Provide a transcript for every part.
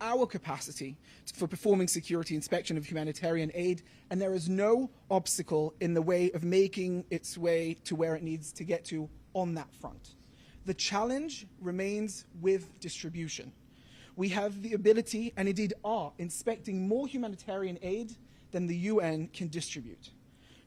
our capacity for performing security inspection of humanitarian aid, and there is no obstacle in the way of making its way to where it needs to get to on that front. The challenge remains with distribution. We have the ability, and indeed are, inspecting more humanitarian aid than the UN can distribute.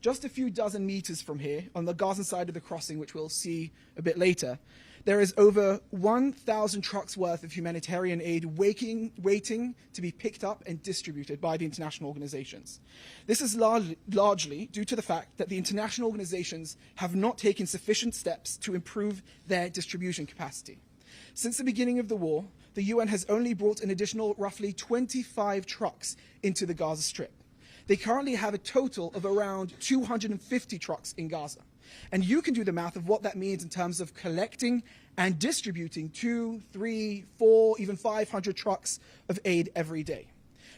Just a few dozen meters from here, on the Gaza side of the crossing, which we'll see a bit later, there is over 1,000 trucks worth of humanitarian aid waiting to be picked up and distributed by the international organizations. This is largely due to the fact that the international organizations have not taken sufficient steps to improve their distribution capacity. Since the beginning of the war, the UN has only brought an additional roughly 25 trucks into the Gaza Strip. They currently have a total of around 250 trucks in Gaza. And you can do the math of what that means in terms of collecting and distributing 2, 3, 4, even 500 trucks of aid every day.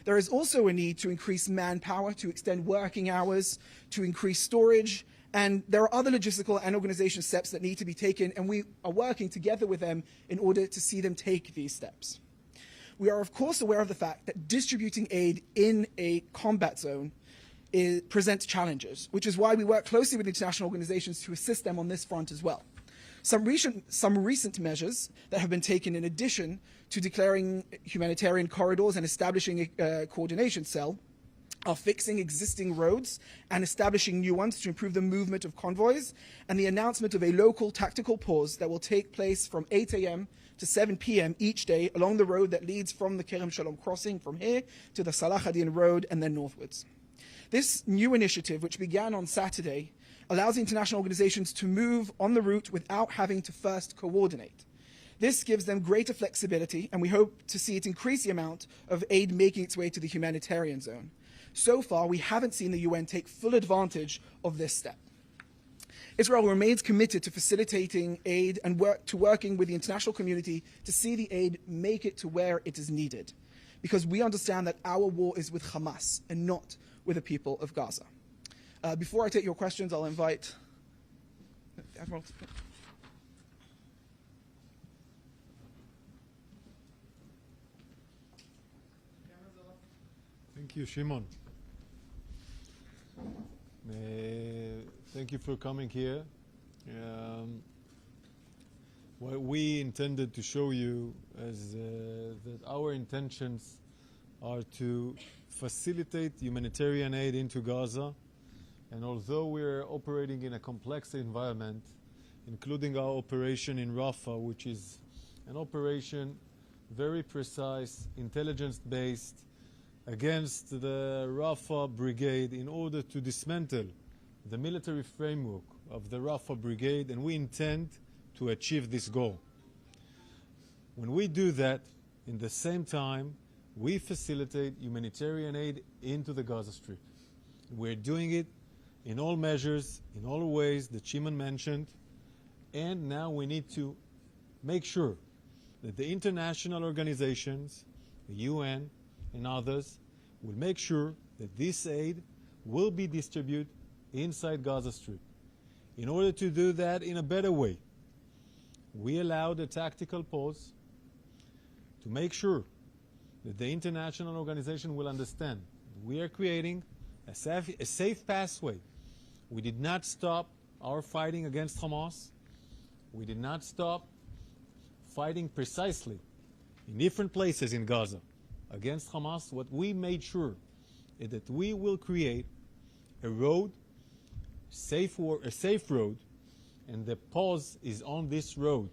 There is also a need to increase manpower, to extend working hours, to increase storage, and there are other logistical and organizational steps that need to be taken, and we are working together with them in order to see them take these steps. We are, of course, aware of the fact that distributing aid in a combat zone presents challenges, which is why we work closely with international organizations to assist them on this front as well. Some recent measures that have been taken in addition to declaring humanitarian corridors and establishing a coordination cell are fixing existing roads and establishing new ones to improve the movement of convoys, and the announcement of a local tactical pause that will take place from 8 a.m. to 7 p.m. each day along the road that leads from the Kerem Shalom crossing from here to the Salah ad-Din road and then northwards. This new initiative, which began on Saturday, allows international organizations to move on the route without having to first coordinate. This gives them greater flexibility, and we hope to see it increase the amount of aid making its way to the humanitarian zone. So far, we haven't seen the UN take full advantage of this step. Israel remains committed to facilitating aid and working with the international community to see the aid make it to where it is needed, because we understand that our war is with Hamas and not with the people of Gaza. Before I take your questions, I'll invite Admiral. Thank you, Shimon. Thank you for coming here. What we intended to show you is that our intentions are to facilitate humanitarian aid into Gaza, and although we're operating in a complex environment, including our operation in Rafah, which is an operation very precise, intelligence-based, against the Rafah brigade in order to dismantle the military framework of the Rafah brigade, and we intend to achieve this goal. When we do that, in the same time, we facilitate humanitarian aid into the Gaza Strip. We're doing it in all measures, in all ways that Shimon mentioned, and now we need to make sure that the international organizations, the UN and others, will make sure that this aid will be distributed inside Gaza Strip. In order to do that in a better way, we allowed a tactical pause to make sure that the international organization will understand we are creating a safe pathway. We did not stop our fighting against Hamas. We did not stop fighting precisely in different places in Gaza against Hamas. What we made sure is that we will create a road, a safe road, and the pause is on this road,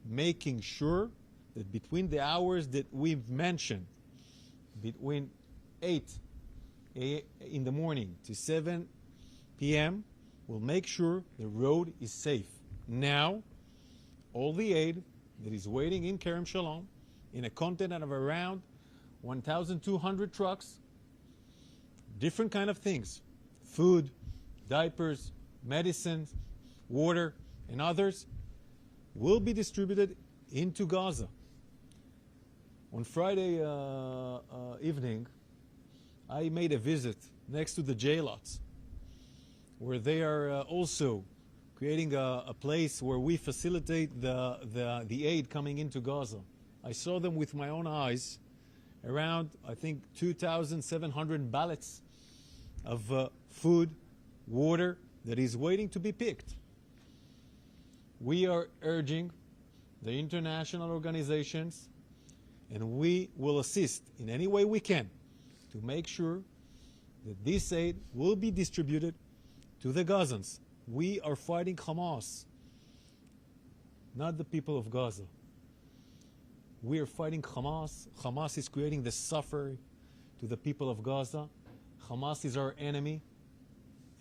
making sure that between the hours that we've mentioned, between 8 in the morning to 7 p.m., we'll make sure the road is safe. Now, all the aid that is waiting in Kerem Shalom, in a content of around 1,200 trucks, different kind of things, food, diapers, medicines, water, and others, will be distributed into Gaza. On Friday evening, I made a visit next to the jailhouse, where they are also creating a place where we facilitate the aid coming into Gaza. I saw them with my own eyes, around, I think, 2,700 ballots of food, water that is waiting to be picked. We are urging the international organizations, and we will assist in any way we can to make sure that this aid will be distributed to the Gazans. We are fighting Hamas, not the people of Gaza. We are fighting Hamas. Hamas is creating the suffering to the people of Gaza. Hamas is our enemy,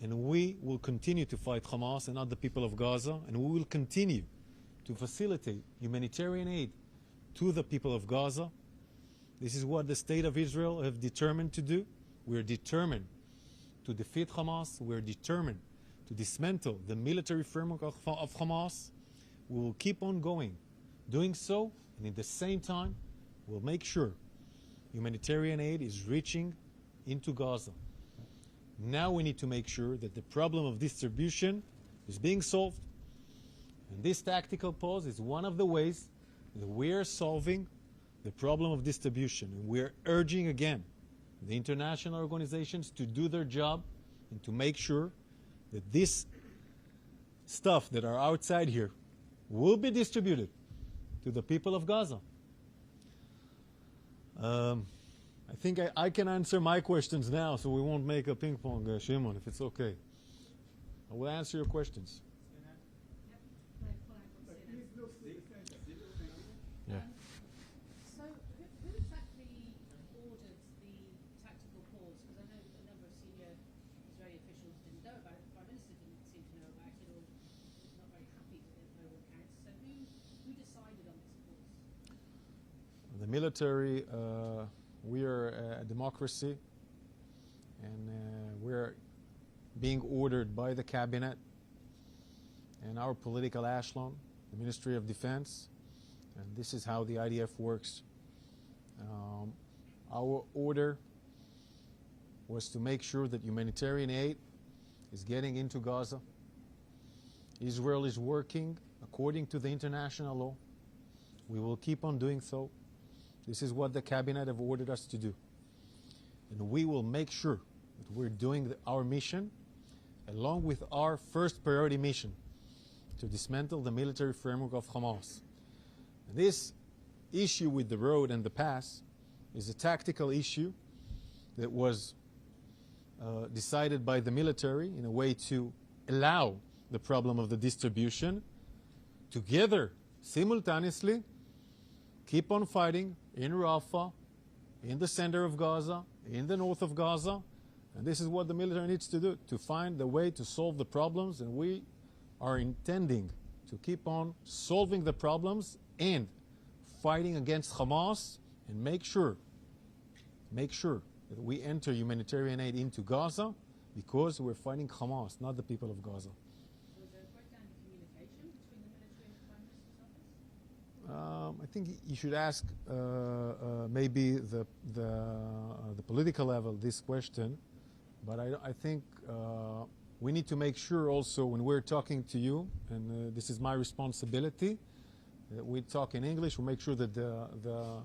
and we will continue to fight Hamas and not the people of Gaza, and we will continue to facilitate humanitarian aid to the people of Gaza. This is what the State of Israel have determined to do. We are determined to defeat Hamas. We are determined to dismantle the military framework of Hamas. We will keep on going, doing so, and at the same time, we'll make sure humanitarian aid is reaching into Gaza. Now we need to make sure that the problem of distribution is being solved. And this tactical pause is one of the ways that we are solving the problem of distribution. And we are urging again the international organizations to do their job and to make sure that this stuff that are outside here will be distributed to the people of Gaza. I think I can answer my questions now, so we won't make a ping pong, Shimon, if it's okay. I will answer your questions. Yeah. So, who exactly ordered the tactical pause? Because I know a number of senior Israeli officials didn't know about it. The Prime Minister didn't seem to know about it, or was not very happy to know what counts. So, who decided on this pause? The military, we are a democracy, and we're being ordered by the cabinet and our political echelon, the Ministry of Defense, and this is how the IDF works. Our order was to make sure that humanitarian aid is getting into Gaza. Israel is working according to the international law. We will keep on doing so. This is what the cabinet have ordered us to do. And we will make sure that we're doing our mission along with our first priority mission to dismantle the military framework of Hamas. And this issue with the road and the pass is a tactical issue that was decided by the military in a way to allow the problem of the distribution together, simultaneously, keep on fighting in Rafah, in the center of Gaza, in the north of Gaza. And this is what the military needs to do, to find the way to solve the problems. And we are intending to keep on solving the problems and fighting against Hamas and make sure that we enter humanitarian aid into Gaza, because we're fighting Hamas, not the people of Gaza. So, is there a breakdown in communication between the military and the Prime Minister's office? I think you should ask maybe the political level this question, but I think we need to make sure also when we're talking to you, and this is my responsibility, that we talk in English. We make sure that the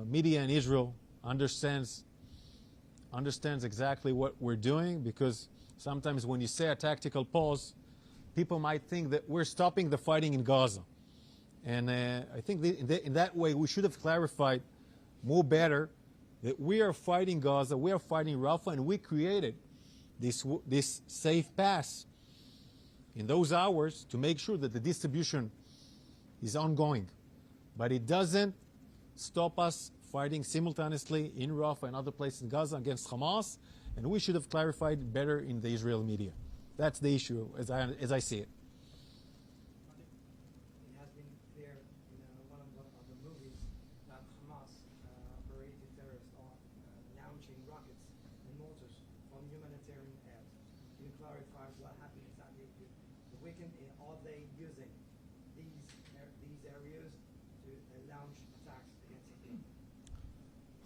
media in Israel understands exactly what we're doing, because sometimes when you say a tactical pause, people might think that we're stopping the fighting in Gaza. And I think in that way we should have clarified more better that we are fighting Gaza, we are fighting Rafah, and we created this safe pass in those hours to make sure that the distribution is ongoing. But it doesn't stop us fighting simultaneously in Rafah and other places in Gaza against Hamas, and we should have clarified it better in the Israel media. That's the issue as I see it.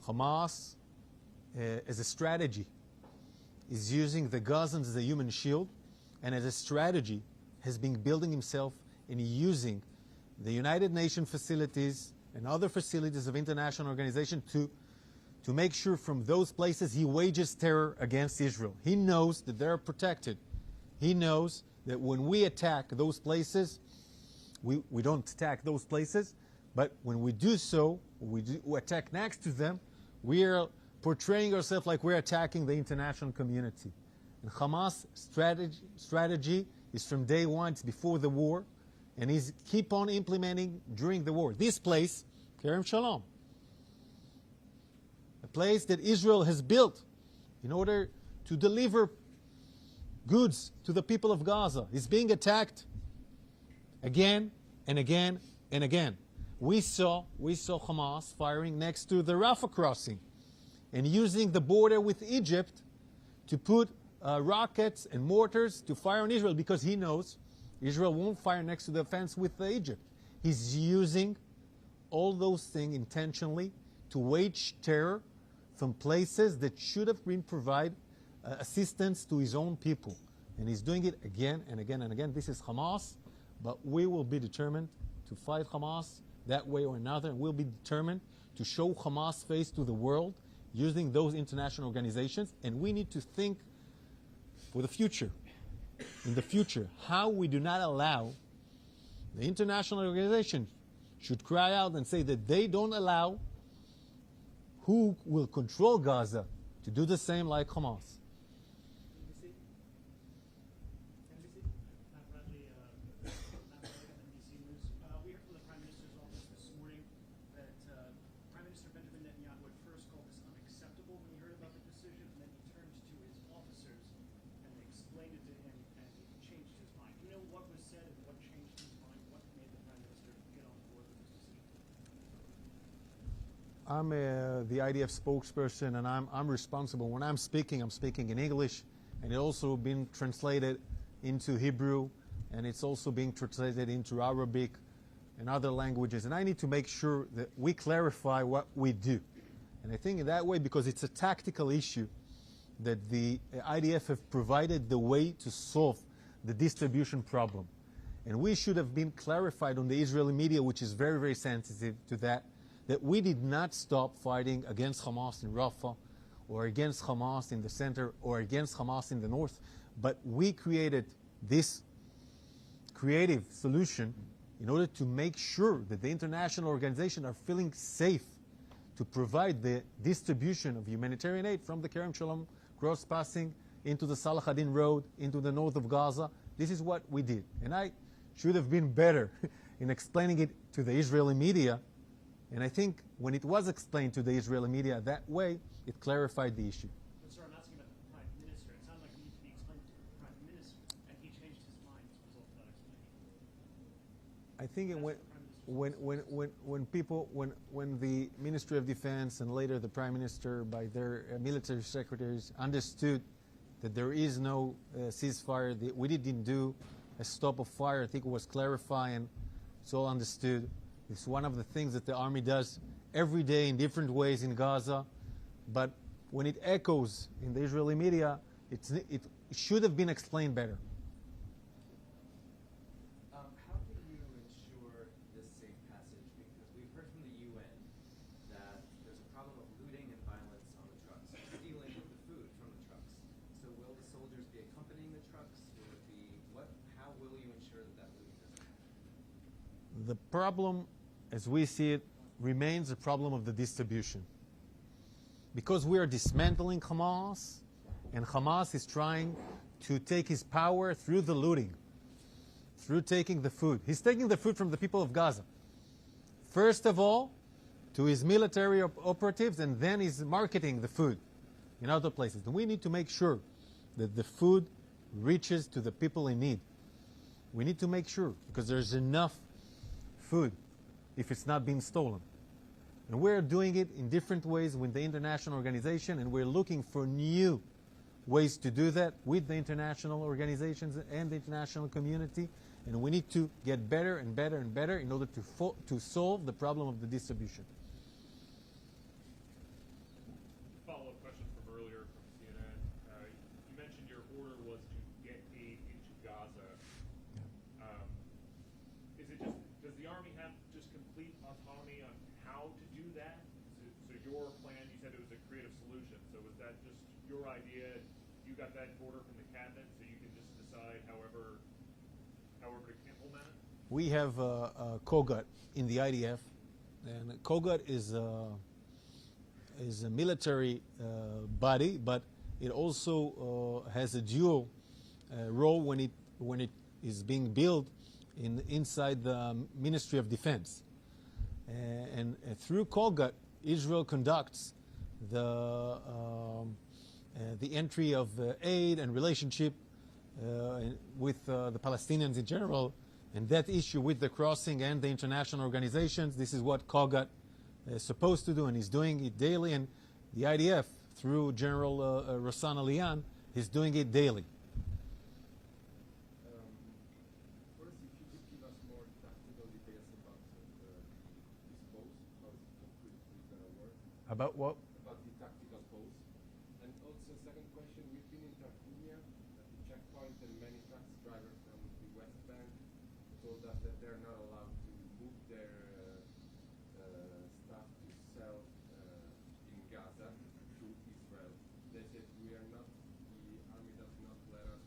Hamas, as a strategy, is using the Gazans as a human shield, and as a strategy has been building himself and using the United Nations facilities and other facilities of international organizations to to make sure from those places he wages terror against Israel. He knows that they're protected. He knows that when we attack those places, we don't attack those places, but when we do so, we attack next to them, we are portraying ourselves like we're attacking the international community. And Hamas' strategy is from day one, it's before the war, and he's keep on implementing during the war. This place, Kerem Shalom, a place that Israel has built in order to deliver goods to the people of Gaza, is being attacked again and again and again. We saw Hamas firing next to the Rafah crossing and using the border with Egypt to put rockets and mortars to fire on Israel, because he knows Israel won't fire next to the fence with Egypt. He's using all those things intentionally to wage terror from places that should have been provide assistance to his own people. And he's doing it again and again and again. This is Hamas, but we will be determined to fight Hamas that way or another, and we'll be determined to show Hamas face to the world using those international organizations. And we need to think for the future, in the future, how we do not allow the international organization should cry out and say that they don't allow who will control Gaza to do the same like Hamas. We heard from the Prime Minister's office this morning that Prime Minister Benjamín Netanyahu at first called this unacceptable when he heard about the decision, and then he turned to his officers and they explained it to him, and he changed his mind. Do you know what was said and what changed his mind? What made the Prime Minister get on board with this decision? I'm the IDF spokesperson, and I'm responsible. When I'm speaking in English, and it's also been translated into Hebrew, and it's also being translated into Arabic and other languages. And I need to make sure that we clarify what we do. And I think in that way, because it's a tactical issue, that the IDF have provided the way to solve the distribution problem. And we should have been clarified on the Israeli media, which is very, very sensitive to that we did not stop fighting against Hamas in Rafah, or against Hamas in the center, or against Hamas in the north, but we created this creative solution in order to make sure that the international organizations are feeling safe to provide the distribution of humanitarian aid from the Kerem Shalom cross passing into the Salah ad-Din road, into the north of Gaza. This is what we did. And I should have been better in explaining it to the Israeli media. And I think when it was explained to the Israeli media that way, it clarified the issue. But sir, I'm asking about the Prime Minister. It sounds like it needs to be explained to the Prime Minister, and he changed his mind as a result of that explanation. I think when the Ministry of Defense and later the Prime Minister by their military secretaries understood that there is no ceasefire, we didn't do a stop of fire, I think it was clarifying, it's all understood. It's one of the things that the army does every day in different ways in Gaza, but when it echoes in the Israeli media, it should have been explained better. How can you ensure this safe passage? Because we've heard from the UN that there's a problem of looting and violence on the trucks, stealing of the food from the trucks. So will the soldiers be accompanying the trucks? Will it be how will you ensure that looting doesn't happen? The problem, as we see it, remains a problem of the distribution. Because we are dismantling Hamas, and Hamas is trying to take his power through the looting, through taking the food. He's taking the food from the people of Gaza. First of all, to his military operatives, and then he's marketing the food in other places. And we need to make sure that the food reaches to the people in need. We need to make sure, because there's enough food if it's not being stolen. And we're doing it in different ways with the international organization, and we're looking for new ways to do that with the international organizations and the international community. And we need to get better and better and better in order to solve the problem of the distribution. Follow-up question from earlier from CNN. You mentioned your order was to get aid into Gaza. Does the army have just complete autonomy on how to do that? So your plan, you said it was a your idea, you got that order from the cabinet, so you can just decide however to implement it? We have COGAT in the IDF, and COGAT is a military body, but it also has a dual role when it is being built inside the Ministry of Defense. And through COGAT, Israel conducts the entry of aid and relationship with the Palestinians in general, and that issue with the crossing and the international organizations. This is what COGAT is supposed to do, and is doing it daily. And the IDF, through General Rossan Aliyan, is doing it daily. First, if you could give us more tactical details about this pose, how it's concretely going to work. About what? About the tactical pose. And also, second question, we've been in Tarqunia at the checkpoint, and many truck drivers from the West Bank told us that they're not allowed to move their stuff to sell in Gaza to Israel. They said the army does not let us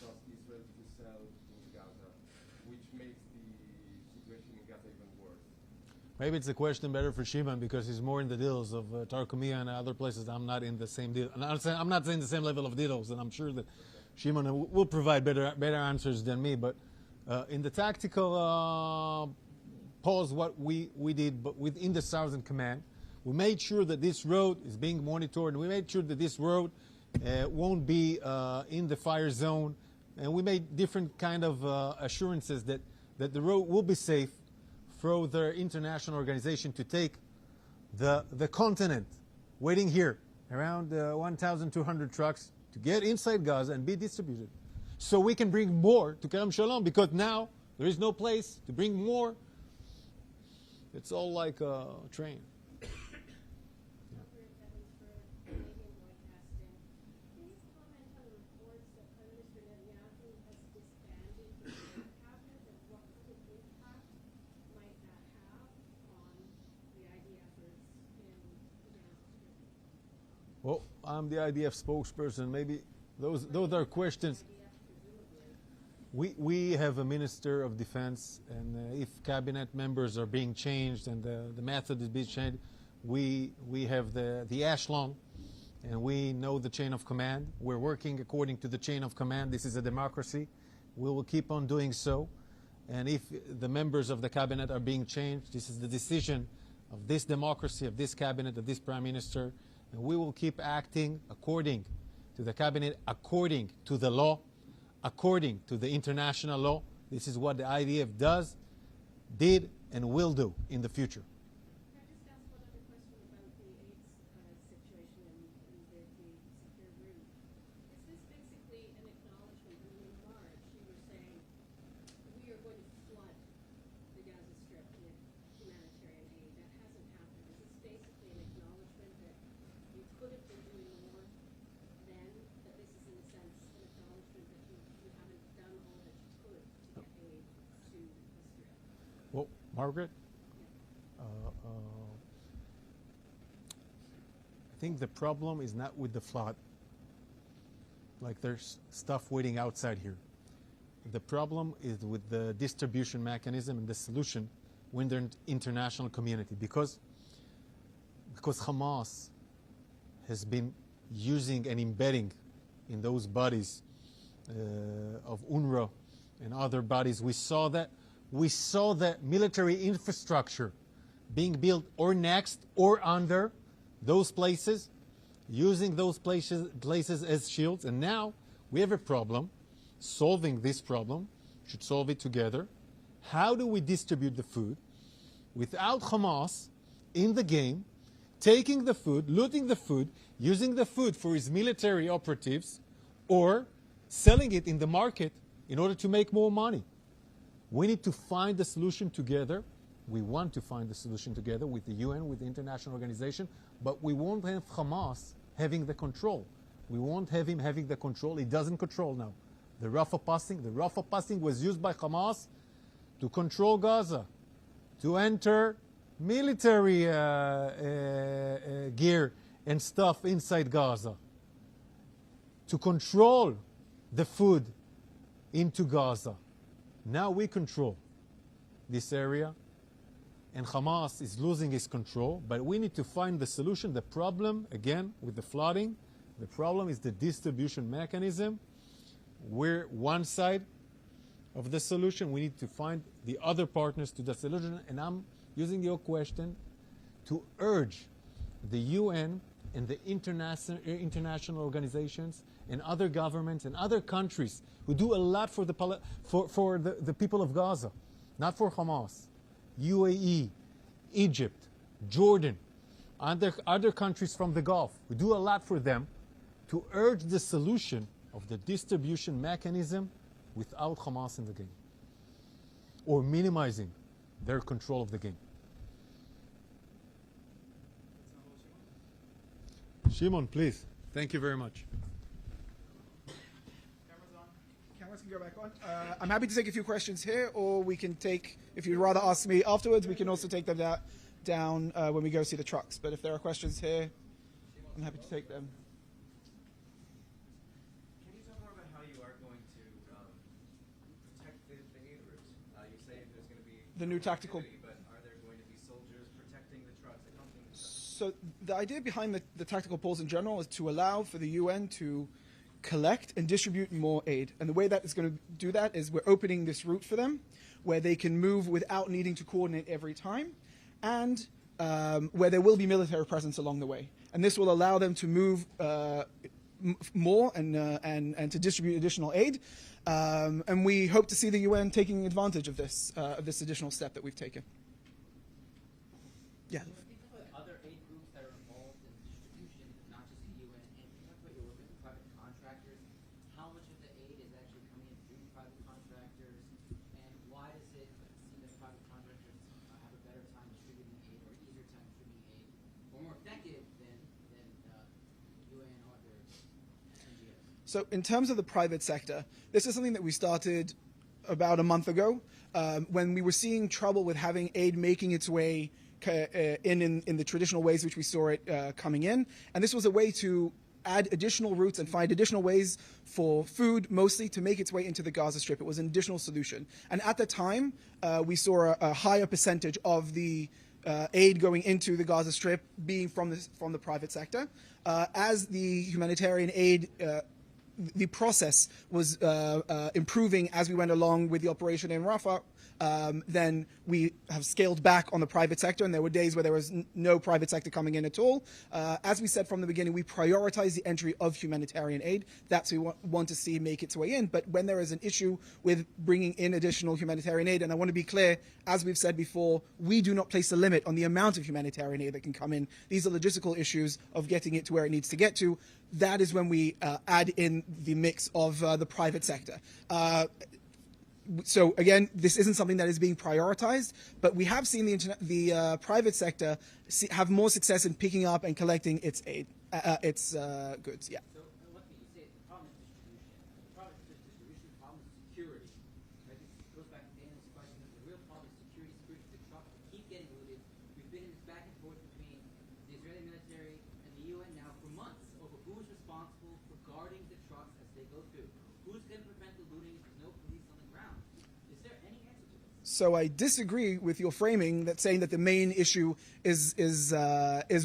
cross Israel to sell in Gaza, which makes the situation in Gaza even worse. Maybe it's a question better for Shimon, because he's more in the deals of Tarqunia and other places. I'm not in the same deal. I'm not saying the same level of deals, and I'm sure that Shimon will provide better answers than me. But in the tactical pause, what we did, but within the Southern Command, we made sure that this road is being monitored, and we made sure that this road won't be in the fire zone, and we made different kind of assurances that the road will be safe for the international organization to take the continent waiting here, around 1,200 trucks, to get inside Gaza and be distributed. So we can bring more to Kerem Shalom, because now there is no place to bring more. It's all like a train. Well, I'm the IDF spokesperson. Maybe those are questions. We have a Minister of Defense, and if cabinet members are being changed and the method is being changed, we have the echelon, and we know the chain of command. We're working according to the chain of command. This is a democracy. We will keep on doing so. And if the members of the cabinet are being changed, this is the decision of this democracy, of this cabinet, of this prime minister. And we will keep acting according to the cabinet, according to the law, according to the international law. This is what the IDF did, and will do in the future. Can I just ask one other question about the AIDS situation and the secure route? Is this basically an acknowledgement? I mean, in March, you were saying we are going to flood the Gaza Strip with humanitarian aid. That hasn't happened. Is this basically an acknowledgement that you could have been doing more then, that this is in a sense an acknowledgement that you haven't done all that you could to get aid to the Strip? Well, Margaret? I think the problem is not with the flood. Like, there's stuff waiting outside here. The problem is with the distribution mechanism and the solution when the international community. Because Hamas has been using and embedding in those bodies of UNRWA and other bodies. We saw that military infrastructure being built or next or under those places, using those places as shields. And now we have a problem. Solving this problem, should solve it together. How do we distribute the food without Hamas in the game, taking the food, looting the food, using the food for his military operatives, or selling it in the market in order to make more money? We need to find the solution together. We want to find the solution together with the UN, with the international organization, but we won't have Hamas having the control. We won't have him having the control. He doesn't control now. The Rafah passing was used by Hamas to control Gaza, to enter military gear and stuff inside Gaza. to control the food into Gaza. Now we control this area, and Hamas is losing its control, but we need to find the solution. The problem, again, with the flooding, the problem is the distribution mechanism. We're one side of the solution. We need to find the other partners to the solution, and I'm using your question to urge the UN and the international organizations and other governments and other countries who do a lot for the people of Gaza, not for Hamas, UAE, Egypt, Jordan, other countries from the Gulf. We do a lot for them to urge the solution of the distribution mechanism without Hamas in the game, or minimizing their control of the game. Shimon, please. Thank you very much. Cameras can go back on. I'm happy to take a few questions here, or we can take, if you'd rather ask me afterwards, we can also take them down when we go see the trucks. But if there are questions here, I'm happy to take them. Can you talk more about how you are going to protect the aid routes? You say there's going to be The new tactical... but are there going to be soldiers protecting the trucks, accompanying the trucks? So the idea behind the tactical pause in general is to allow for the UN to collect and distribute more aid. And the way that is going to do that is we're opening this route for them where they can move without needing to coordinate every time, and where there will be military presence along the way. And this will allow them to move more and to distribute additional aid. And we hope to see the UN taking advantage of this additional step that we've taken. Yeah. Other aid groups that are involved in distribution, not just the UN, and you talk about your work with private contractors. How much of the aid is actually coming in through private contractors, and why does it seem that private contractors have a better time distributing aid, or easier time distributing aid, or more effective than UN or other NGOs? So in terms of the private sector, this is something that we started about a month ago when we were seeing trouble with having aid making its way in the traditional ways which we saw it coming in. And this was a way to add additional routes and find additional ways for food, mostly, to make its way into the Gaza Strip. It was an additional solution. And at the time, we saw a higher percentage of the aid going into the Gaza Strip being from the private sector. As the humanitarian aid the process was improving as we went along with the operation in Rafah, then we have scaled back on the private sector, and there were days where there was no private sector coming in at all. As we said from the beginning, we prioritize the entry of humanitarian aid. That's what we want to see make its way in. But when there is an issue with bringing in additional humanitarian aid, and I want to be clear, as we've said before, we do not place a limit on the amount of humanitarian aid that can come in. These are logistical issues of getting it to where it needs to get to. That is when we add in the mix of the private sector. So again, this isn't something that is being prioritized, but we have seen the private sector have more success in picking up and collecting its aid, its goods. Yeah. So what can you say? The problem is distribution. The problem is distribution. The problem is security. Right? This goes back to Daniel's question. The real problem is security. Security of the trucks keep getting looted. We've been in this back and forth between the Israeli military and the UN now for months over who's responsible for guarding the trucks as they go through. Who's going to prevent the looting if there's no police on the ground? Is there any answer to this? So I disagree with your framing that saying that the main issue is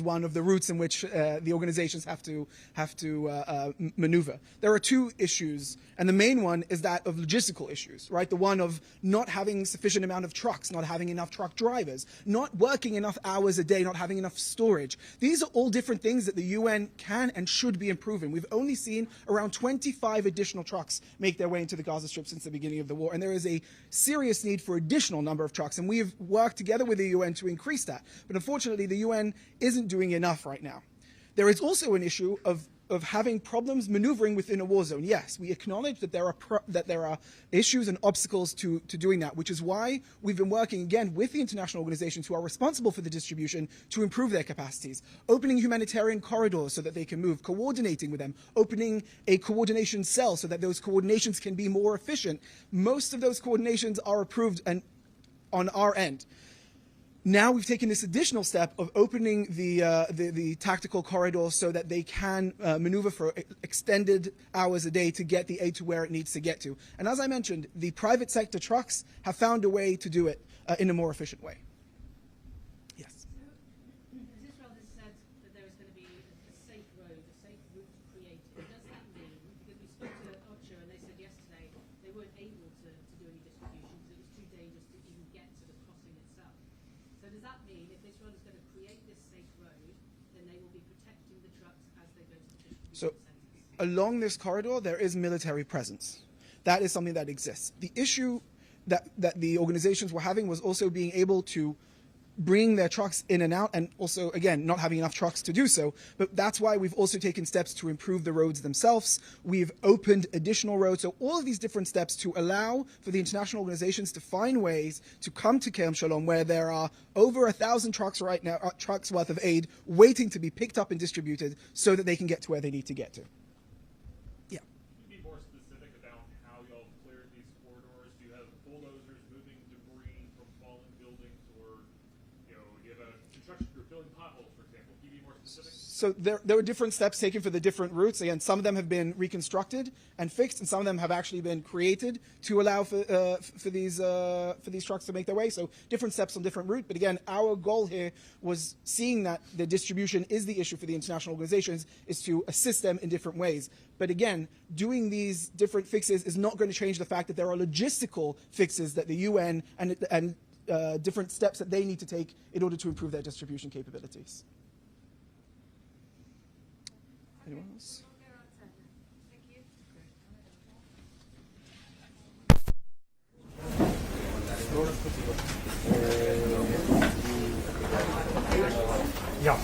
one of the routes in which the organizations have to maneuver. There are two issues, and the main one is that of logistical issues, right? The one of not having sufficient amount of trucks, not having enough truck drivers, not working enough hours a day, not having enough storage. These are all different things that the UN can and should be improving. We've only seen around 25 additional trucks make their way into the Gaza Strip since the beginning of the war, and there is a serious need for additional number of trucks, and we've worked together with the UN to increase that. But unfortunately, the UN isn't doing enough right now. There is also an issue of having problems maneuvering within a war zone. Yes, we acknowledge that there are issues and obstacles to doing that, which is why we've been working again with the international organizations who are responsible for the distribution to improve their capacities, opening humanitarian corridors so that they can move, coordinating with them, opening a coordination cell so that those coordinations can be more efficient. Most of those coordinations are approved and on our end. Now we've taken this additional step of opening the tactical corridor so that they can maneuver for extended hours a day to get the aid to where it needs to get to. And as I mentioned, the private sector trucks have found a way to do it in a more efficient way. Yes. As Israel has said that there is going to be a safe road, a safe route created, does that mean, because we spoke to OCHA and they said yesterday they weren't able to do any distribution because it was too dangerous to even get to the crossing itself. So does that mean if Israel is going to create this safe road, then they will be protecting the trucks as they go to the distribution centres? Along this corridor, there is military presence. That is something that exists. The issue that the organizations were having was also being able to bring their trucks in and out, and also, again, not having enough trucks to do so. But that's why we've also taken steps to improve the roads themselves. We've opened additional roads. So all of these different steps to allow for the international organizations to find ways to come to Kerem Shalom, where there are over 1,000 trucks right now, trucks worth of aid waiting to be picked up and distributed so that they can get to where they need to get to. Yeah. Can you be more specific about how y'all cleared these corridors? Do you have bulldozers moving debris from fallen buildings, or do you have a construction crew filling potholes, for example? Can you be more specific? So there were different steps taken for the different routes. Again, some of them have been reconstructed and fixed, and some of them have actually been created to allow for these trucks to make their way. So different steps on different route. But again, our goal here was seeing that the distribution is the issue for the international organizations, is to assist them in different ways. But again, doing these different fixes is not going to change the fact that there are logistical fixes that the UN and different steps that they need to take in order to improve their distribution capabilities. Anyone else? Ja.